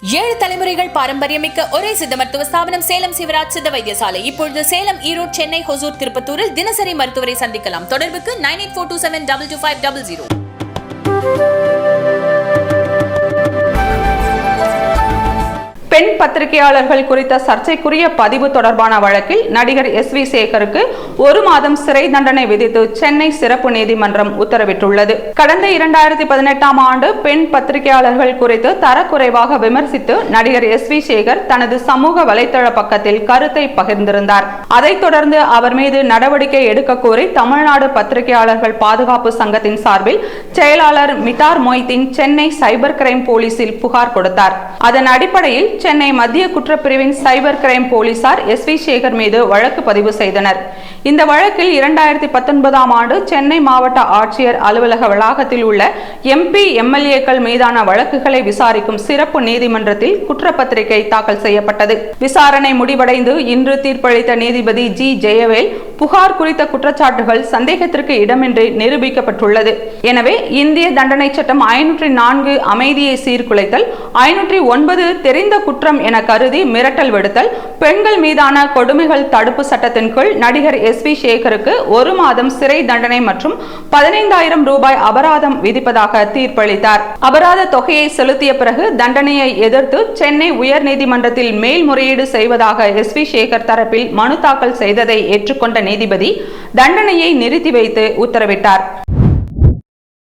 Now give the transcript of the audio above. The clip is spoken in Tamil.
ஏழு தலைமுறைகள் பாரம்பரியமிக்க ஒரே சித்த மருத்துவ ஸ்தாபனம் சேலம் சிவராஜ் சித்த வைத்தியசாலை. இப்பொழுது சேலம், ஈரோடு, சென்னை, ஹொசூர், திருப்பத்தூரில் தினசரி மருத்துவரை சந்திக்கலாம். தொடர்புக்கு 9842722500. பெண் பத்திரிகையாளர்கள் குறித்த சர்ச்சைக்குரிய பதிவு தொடர்பான வழக்கில் நடிகர் எஸ்.வி. சேகருக்கு 1 மாதம் சிறை தண்டனை விதித்து சென்னை சிறப்பு நீதிமன்றம் உத்தரவிட்டுள்ளது. கடந்த 2018ஆம் ஆண்டு பெண் பத்திரிகையாளர்கள் குறித்து தரக்குறைவாக விமர்சித்து நடிகர் எஸ்.வி. சேகர் தனது சமூக வலைதள பக்கத்தில் கருத்தை பகிர்ந்திருந்தார். அதைத் தொடர்ந்து அவர் மீது நடவடிக்கை எடுக்க கோரி தமிழ்நாடு பத்திரிகையாளர்கள் பாதுகாப்பு சங்கத்தின் சார்பில் செயலாளர் மிதார் மொய்தீன் சென்னை சைபர் கிரைம் போலீசில் புகார் கொடுத்தார். அதன் அடிப்படையில் சென்னை மத்திய குற்றப்பிரிவின் சைபர் கிரைம் போலீசார் எஸ்.வி. சேகர் மீது வழக்கு பதிவு செய்தனர். இந்த வழக்கில் 2019ஆம் ஆண்டு சென்னை மாவட்ட ஆட்சியர் அலுவலக வளாகத்தில் உள்ள MP, MLA-க்கள் மீதான வழக்குகளை விசாரிக்கும் சிறப்பு நீதிமன்றத்தில் குற்றப்பத்திரிகை தாக்கல் செய்யப்பட்டது. விசாரணை முடிவடைந்து இன்று தீர்ப்பளித்த நீதிபதி G. ஜெயவேல் புகார் குறித்த குற்றச்சாட்டுகள் சந்தேகத்திற்கு இடமின்றி நிரூபிக்கப்பட்டுள்ளது. எனவே இந்திய தண்டனை சட்டம் 504 அமைதியை சீர்குலைத்தல், 509 தெரிந்த குற்றம் என கருதி மிரட்டல் விடுத்தல், பெண்கள் மீதான கொடுமைகள் தடுப்பு சட்டத்தின் கீழ் நடிகர் எஸ்.வி. சேகருக்கு 1 மாதம் சிறை தண்டனை மற்றும் 15,000 ரூபாய் அபராதம் விதிப்பதாக தீர்ப்பளித்தார். அபராத தொகையை செலுத்திய பிறகு தண்டனையை எதிர்த்து சென்னை உயர்நீதிமன்றத்தில் மேல்முறையீடு செய்வதாக எஸ்.வி. சேகர் தரப்பில் மனு தாக்கல் செய்ததை ஏற்றுக்கொண்ட நீதிபதி தண்டனையை நிறுத்தி வைத்து உத்தரவிட்டார்.